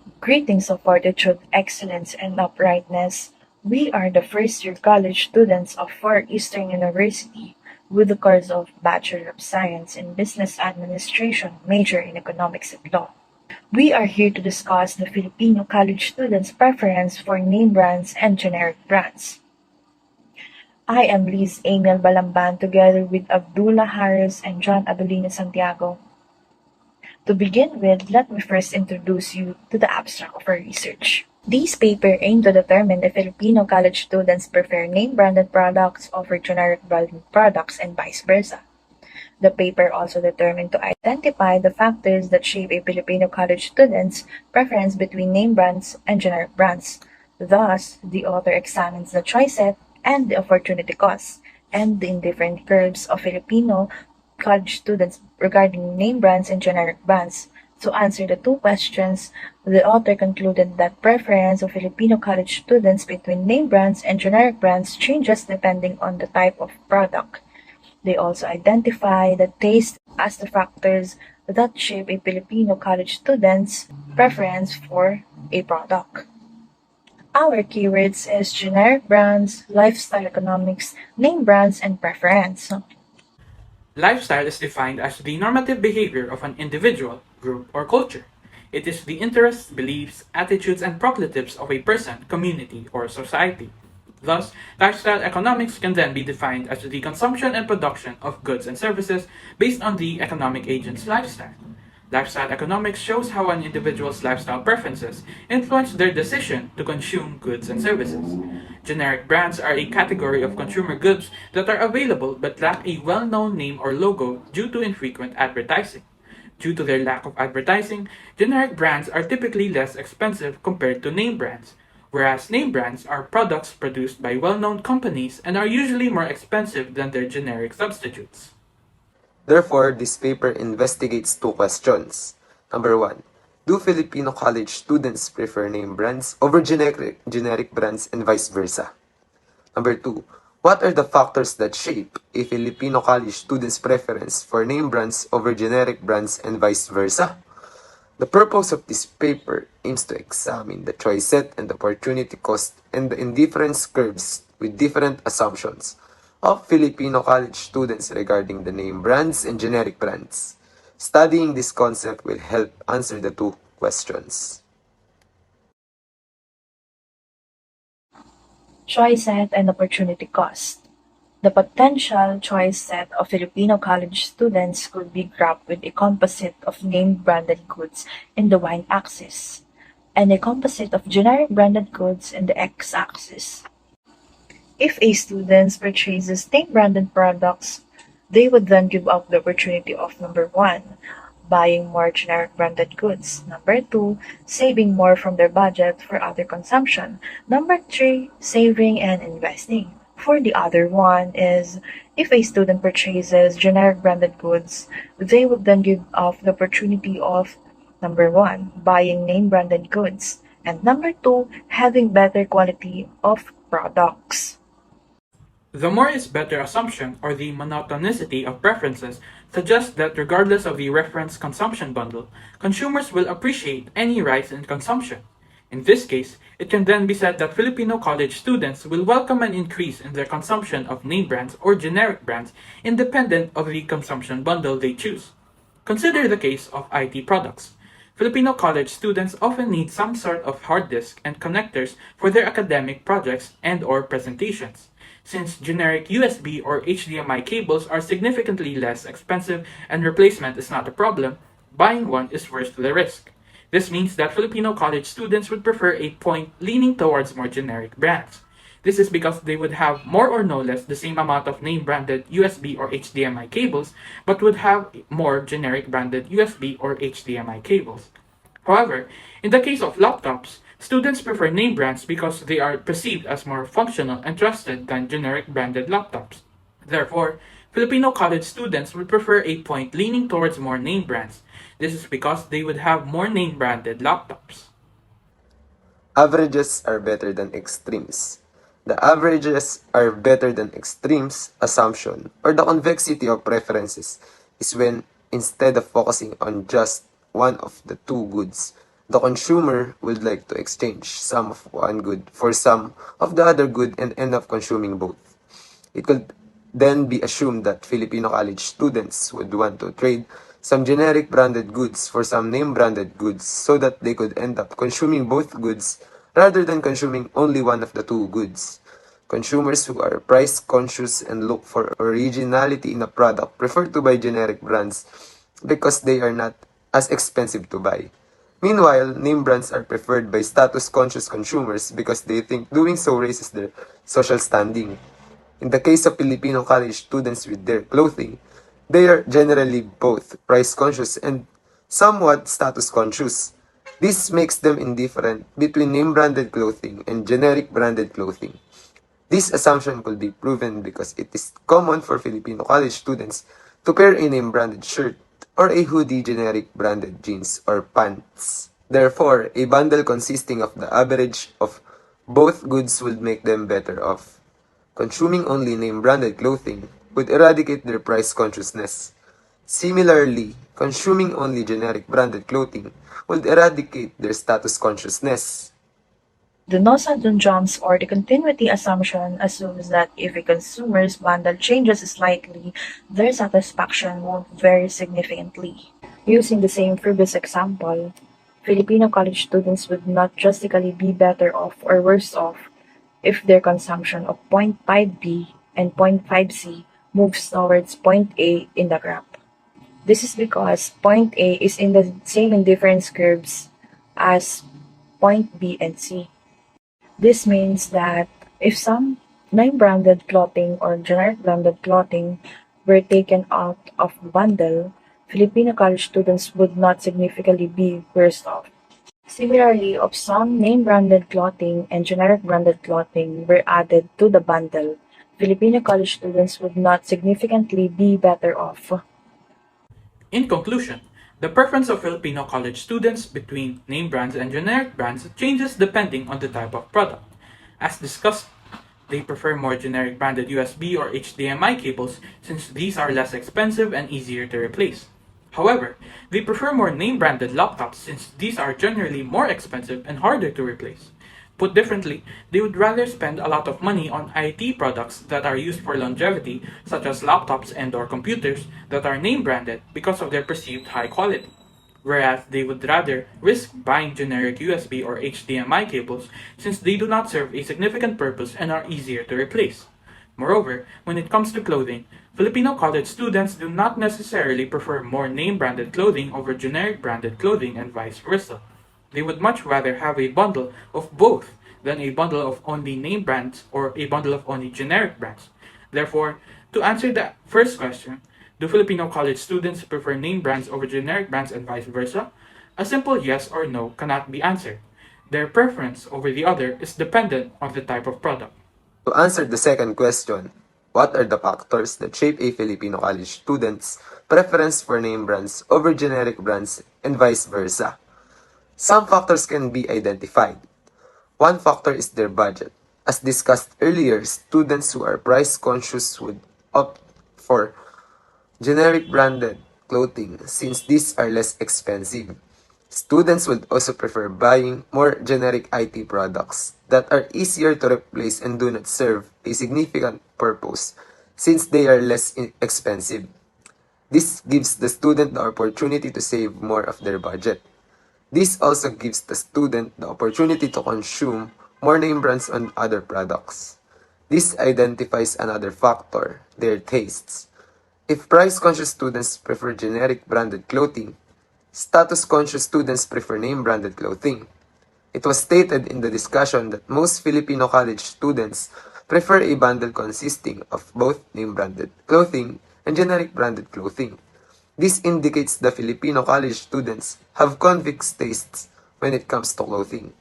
Greetings of fortitude, excellence, and uprightness. We are the first year college students of Far Eastern University with the course of Bachelor of Science in Business Administration, major in Economics and Law. We are here to discuss the Filipino college students' preference for name brands and generic brands. I am Liz Amhiel Balamban together with Abdullah Harris and John Avelino Santiago. To begin with, let me first introduce you to the abstract of our research. This paper aimed to determine if Filipino college students prefer name-branded products over generic branded products and vice versa. The paper also determined to identify the factors that shape a Filipino college student's preference between name brands and generic brands. Thus, the author examines the choice set and the opportunity cost and the indifferent curves of Filipino college students regarding name brands and generic brands. To answer the two questions, the author concluded that preference of Filipino college students between name brands and generic brands changes depending on the type of product. They also identify the taste as the factors that shape a Filipino college student's preference for a product. Our keywords is generic brands, lifestyle economics, name brands, and preference. Lifestyle is defined as the normative behavior of an individual, group, or culture. It is the interests, beliefs, attitudes, and proclivities of a person, community, or society. Thus, lifestyle economics can then be defined as the consumption and production of goods and services based on the economic agent's lifestyle. Lifestyle economics shows how an individual's lifestyle preferences influence their decision to consume goods and services. Generic brands are a category of consumer goods that are available but lack a well-known name or logo due to infrequent advertising. Due to their lack of advertising, generic brands are typically less expensive compared to name brands, whereas name brands are products produced by well-known companies and are usually more expensive than their generic substitutes. Therefore, this paper investigates two questions. Number one, do Filipino college students prefer name brands over generic brands and vice versa? Number two, what are the factors that shape a Filipino college student's preference for name brands over generic brands and vice versa? The purpose of this paper aims to examine the choice set and opportunity cost and the indifference curves with different assumptions of Filipino college students regarding the name brands and generic brands. Studying this concept will help answer the two questions. Choice set and opportunity cost. The potential choice set of Filipino college students could be graphed with a composite of name-branded goods in the y-axis and a composite of generic branded goods in the x-axis. If a student purchases name-branded products, they would then give up the opportunity of number one, buying more generic branded goods. Number two, saving more from their budget for other consumption. Number three, saving and investing. For the other one is if a student purchases generic branded goods, they would then give up the opportunity of number one, buying name branded goods, and number two, having better quality of products. The more is better assumption, or the monotonicity of preferences, suggests that regardless of the reference consumption bundle, consumers will appreciate any rise in consumption. In this case, it can then be said that Filipino college students will welcome an increase in their consumption of name brands or generic brands independent of the consumption bundle they choose. Consider the case of IT products. Filipino college students often need some sort of hard disk and connectors for their academic projects and/or presentations. Since generic USB or HDMI cables are significantly less expensive and replacement is not a problem, buying one is worth the risk. This means that Filipino college students would prefer a point leaning towards more generic brands. This is because they would have more or no less the same amount of name branded USB or HDMI cables, but would have more generic branded USB or HDMI cables. However, in the case of laptops, students prefer name brands because they are perceived as more functional and trusted than generic branded laptops. Therefore, Filipino college students would prefer a point leaning towards more name brands. This is because they would have more name branded laptops. Averages are better than extremes. The averages are better than extremes assumption or the convexity of preferences is when instead of focusing on just one of the two goods, The consumer would like to exchange some of one good for some of the other good and end up consuming both. It could then be assumed that Filipino college students would want to trade some generic branded goods for some name branded goods so that they could end up consuming both goods rather than consuming only one of the two goods. Consumers who are price conscious and look for originality in a product prefer to buy generic brands because they are not as expensive to buy. Meanwhile, name brands are preferred by status conscious consumers because they think doing so raises their social standing. In the case of Filipino college students with their clothing, they are generally both price conscious and somewhat status conscious. This makes them indifferent between name branded clothing and generic branded clothing. This assumption could be proven because it is common for Filipino college students to pair a name branded shirt or a hoodie generic branded jeans or pants. Therefore, a bundle consisting of the average of both goods would make them better off. Consuming only name branded clothing would eradicate their price consciousness. Similarly, consuming only generic branded clothing would eradicate their status consciousness. The no-sudden or the continuity assumption assumes that if a consumer's bundle changes slightly, their satisfaction won't vary significantly. Using the same previous example, Filipino college students would not drastically be better off or worse off if their consumption of point 5B and point 5C moves towards point A in the graph. This is because point A is in the same indifference curves as point B and C. This means that if some name-branded clothing or generic branded clothing were taken out of the bundle, Filipino college students would not significantly be worse off. Similarly, if some name-branded clothing and generic branded clothing were added to the bundle, Filipino college students would not significantly be better off. In conclusion, the preference of Filipino college students between name brands and generic brands changes depending on the type of product. As discussed, they prefer more generic branded USB or HDMI cables since these are less expensive and easier to replace. However, they prefer more name branded laptops since these are generally more expensive and harder to replace. Put differently, they would rather spend a lot of money on IT products that are used for longevity, such as laptops and/or computers that are name branded because of their perceived high quality. Whereas they would rather risk buying generic USB or HDMI cables since they do not serve a significant purpose and are easier to replace. Moreover, when it comes to clothing, Filipino college students do not necessarily prefer more name branded clothing over generic branded clothing and vice versa. They would much rather have a bundle of both than a bundle of only name brands or a bundle of only generic brands. Therefore, to answer the first question, do Filipino college students prefer name brands over generic brands and vice versa? A simple yes or no cannot be answered. Their preference over the other is dependent on the type of product. To answer the second question, what are the factors that shape a Filipino college student's preference for name brands over generic brands and vice versa? Some factors can be identified. One factor is their budget. As discussed earlier, students who are price conscious would opt for generic branded clothing since these are less expensive. Students would also prefer buying more generic IT products that are easier to replace and do not serve a significant purpose since they are less expensive. This gives the student the opportunity to save more of their budget. This also gives the student the opportunity to consume more name brands on other products. This identifies another factor, their tastes. If price-conscious students prefer generic branded clothing, status-conscious students prefer name-branded clothing. It was stated in the discussion that most Filipino college students prefer a bundle consisting of both name-branded clothing and generic branded clothing. This indicates the Filipino college students have convict tastes when it comes to clothing.